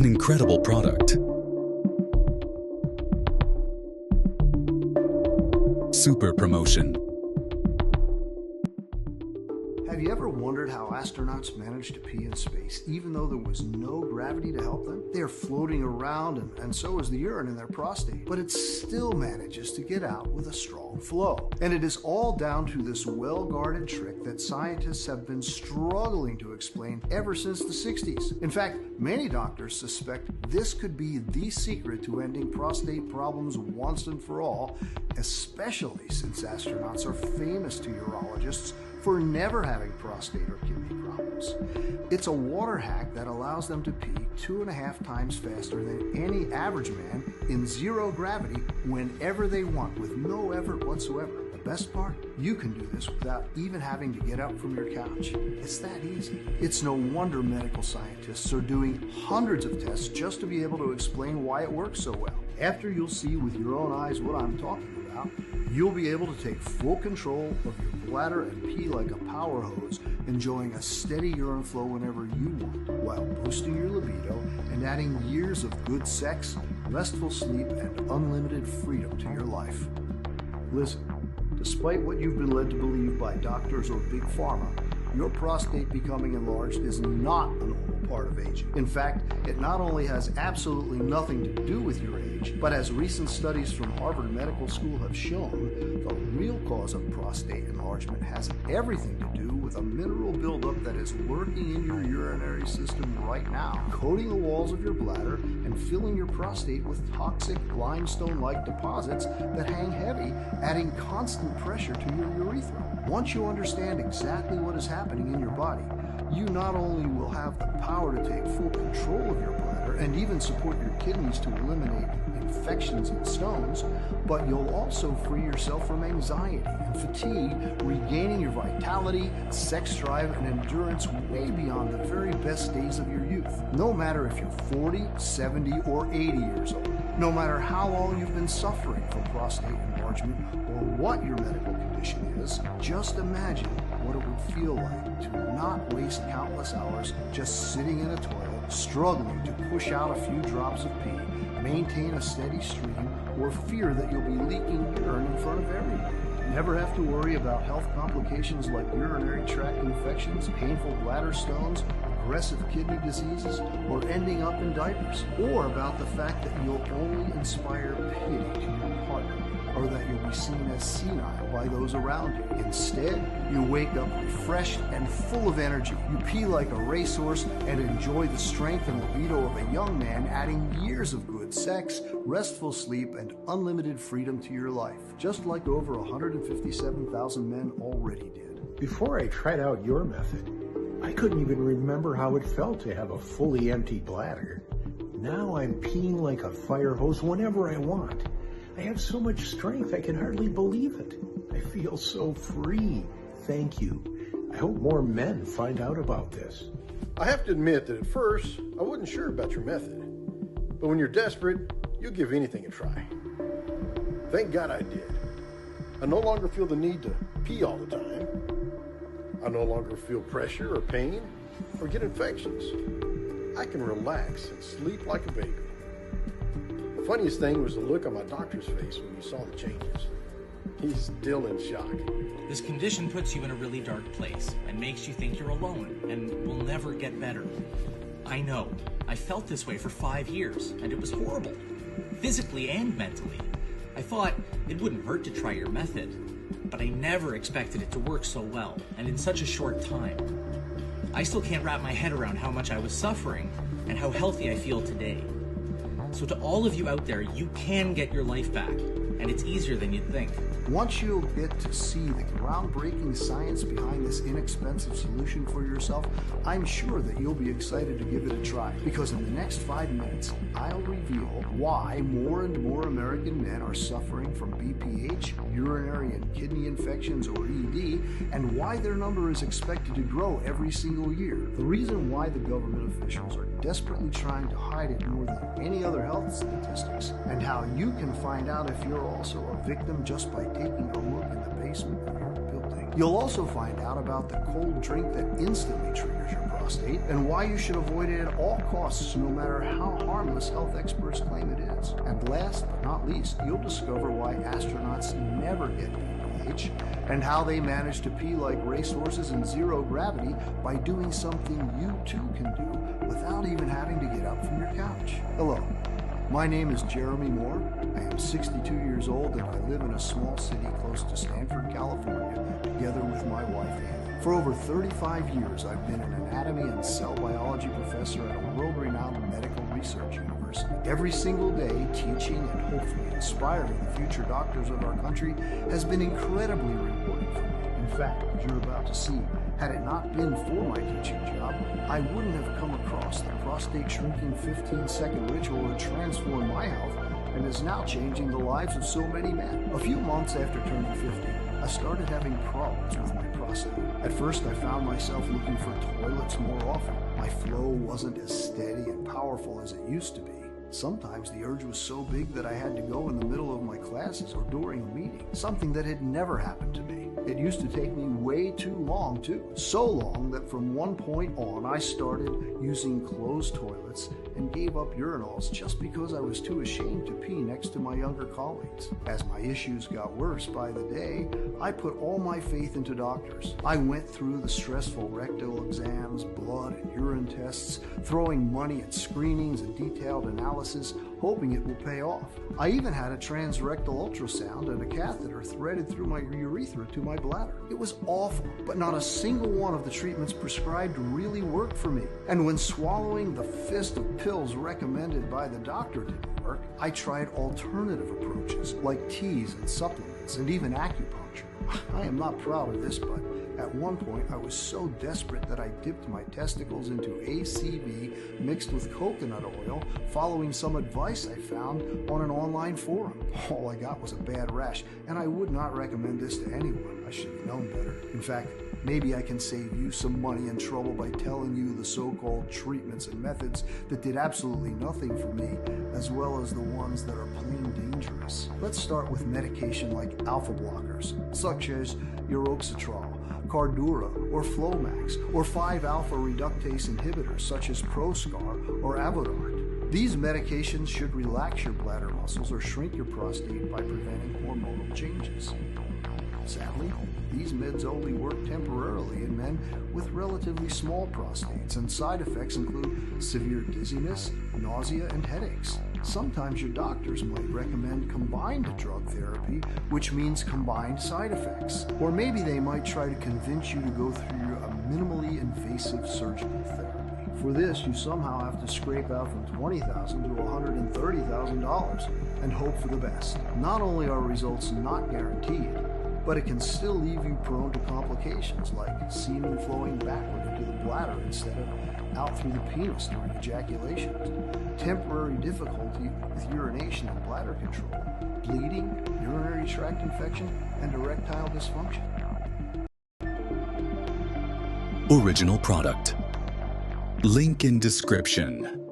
An incredible product. Super promotion. Have you ever wondered how astronauts manage to pee in space even though there was no gravity to help them? They are floating around and so is the urine in their prostate, but it still manages to get out with a strong flow. And it is all down to this well-guarded trick that scientists have been struggling to explain ever since the 60s. In fact, many doctors suspect this could be the secret to ending prostate problems once and for all, especially since astronauts are famous to urologists for never having prostate or kidney problems. It's a water hack that allows them to pee 2.5 times faster than any average man in zero gravity whenever they want with no effort whatsoever. The best part? You can do this without even having to get up from your couch. It's that easy. It's no wonder medical scientists are doing hundreds of tests just to be able to explain why it works so well. After you'll see with your own eyes what I'm talking about, you'll be able to take full control of your bladder and pee like a power hose, enjoying a steady urine flow whenever you want, while boosting your libido and adding years of good sex, restful sleep, and unlimited freedom to your life. Listen, despite what you've been led to believe by doctors or big pharma, your prostate becoming enlarged is not a normal part of aging. In fact, it not only has absolutely nothing to do with your age, but as recent studies from Harvard Medical School have shown, the real cause of prostate enlargement has everything to do with a mineral buildup that is working in your urinary system right now, coating the walls of your bladder and filling your prostate with toxic limestone-like deposits that hang heavy, adding constant pressure to your urethra. Once you understand exactly what is happening in your body, you not only will have the power to take full control of your bladder and even support your kidneys to eliminate infections and stones, but you'll also free yourself from anxiety and fatigue, regaining your vitality, sex drive, and endurance way beyond the very best days of your youth. No matter if you're 40, 70, or 80 years old, no matter how long you've been suffering from prostate enlargement or what your medical condition is, just imagine what it would feel like to not waste countless hours just sitting in a toilet, struggling to push out a few drops of pee, maintain a steady stream, or fear that you'll be leaking urine in front of everyone. Never have to worry about health complications like urinary tract infections, painful bladder stones, aggressive kidney diseases, or ending up in diapers, or about the fact that you'll only inspire pity to your partner, or that you'll be seen as senile by those around you. Instead, you wake up refreshed and full of energy. You pee like a racehorse and enjoy the strength and libido of a young man, adding years of good sex, restful sleep, and unlimited freedom to your life, just like over 157,000 men already did. Before I tried out your method, I couldn't even remember how it felt to have a fully empty bladder. Now I'm peeing like a fire hose whenever I want. I have so much strength I can hardly believe it. I feel so free. Thank you. I hope more men find out about this. I have to admit that at first, I wasn't sure about your method. But when you're desperate, you'll give anything a try. Thank God I did. I no longer feel the need to pee all the time. I no longer feel pressure or pain or get infections. I can relax and sleep like a baby. The funniest thing was the look on my doctor's face when he saw the changes. He's still in shock. This condition puts you in a really dark place and makes you think you're alone and will never get better. I know. I felt this way for 5 years, and it was horrible, physically and mentally. I thought it wouldn't hurt to try your method, but I never expected it to work so well and in such a short time. I still can't wrap my head around how much I was suffering and how healthy I feel today. So to all of you out there, you can get your life back, and it's easier than you'd think. Once you'll get to see the groundbreaking science behind this inexpensive solution for yourself, I'm sure that you'll be excited to give it a try, because in the next 5 minutes, I'll reveal why more and more American men are suffering from BPH, urinary and kidney infections, or ED, and why their number is expected to grow every single year. The reason why the government officials are desperately trying to hide it more than any other health statistics, and how you can find out if you're also a victim just by taking a look in the basement of your building. You'll also find out about the cold drink that instantly triggers your prostate prostate and why you should avoid it at all costs, no matter how harmless health experts claim it is. And last but not least, you'll discover why astronauts never get BPH and how they manage to pee like racehorses in zero gravity by doing something you too can do without even having to get up from your couch. Hello. My name is Jeremy Moore. I am 62 years old and I live in a small city close to Stanford, California, together with my wife, Annie. For over 35 years, I've been an anatomy and cell biology professor at a world-renowned medical research university. Every single day, teaching and hopefully inspiring the future doctors of our country has been incredibly rewarding for me. In fact, as you're about to see, had it not been for my teaching job, I wouldn't have come across the prostate shrinking 15-second ritual that transformed my health and is now changing the lives of so many men. A few months after turning 50, I started having problems with my prostate. At first, I found myself looking for toilets more often. My flow wasn't as steady and powerful as it used to be. Sometimes the urge was so big that I had to go in the middle of my classes or during a meeting, something that had never happened to me. It used to take me way too long too. So long that from one point on I started using closed toilets and gave up urinals just because I was too ashamed to pee next to my younger colleagues. As my issues got worse by the day, I put all my faith into doctors. I went through the stressful rectal exams, blood and urine tests, throwing money at screenings and detailed analysis, hoping it will pay off. I even had a transrectal ultrasound and a catheter threaded through my urethra to my bladder. It was awful, but not a single one of the treatments prescribed really worked for me. And when swallowing the fist of pills recommended by the doctor didn't work, I tried alternative approaches like teas and supplements and even acupuncture. I am not proud of this, but at one point I was so desperate that I dipped my testicles into ACV mixed with coconut oil following some advice I found on an online forum. All I got was a bad rash, and I would not recommend this to anyone. I should have known better. In fact, maybe I can save you some money and trouble by telling you the so-called treatments and methods that did absolutely nothing for me, as well as the ones that are plain dangerous. Let's start with medication like alpha blockers, such as uroxetrol, Cardura, or Flomax, or 5-alpha reductase inhibitors such as Proscar or Avodart. These medications should relax your bladder muscles or shrink your prostate by preventing hormonal changes. Sadly, these meds only work temporarily in men with relatively small prostates, and side effects include severe dizziness, nausea, and headaches. Sometimes your doctors might recommend combined drug therapy, which means combined side effects. Or maybe they might try to convince you to go through a minimally invasive surgical therapy. For this, you somehow have to scrape out from $20,000 to $130,000 and hope for the best. Not only are results not guaranteed, but it can still leave you prone to complications like semen flowing backward into the bladder instead of out through the penis during ejaculation, temporary difficulty with urination and bladder control, bleeding, urinary tract infection, and erectile dysfunction. Original product. Link in description.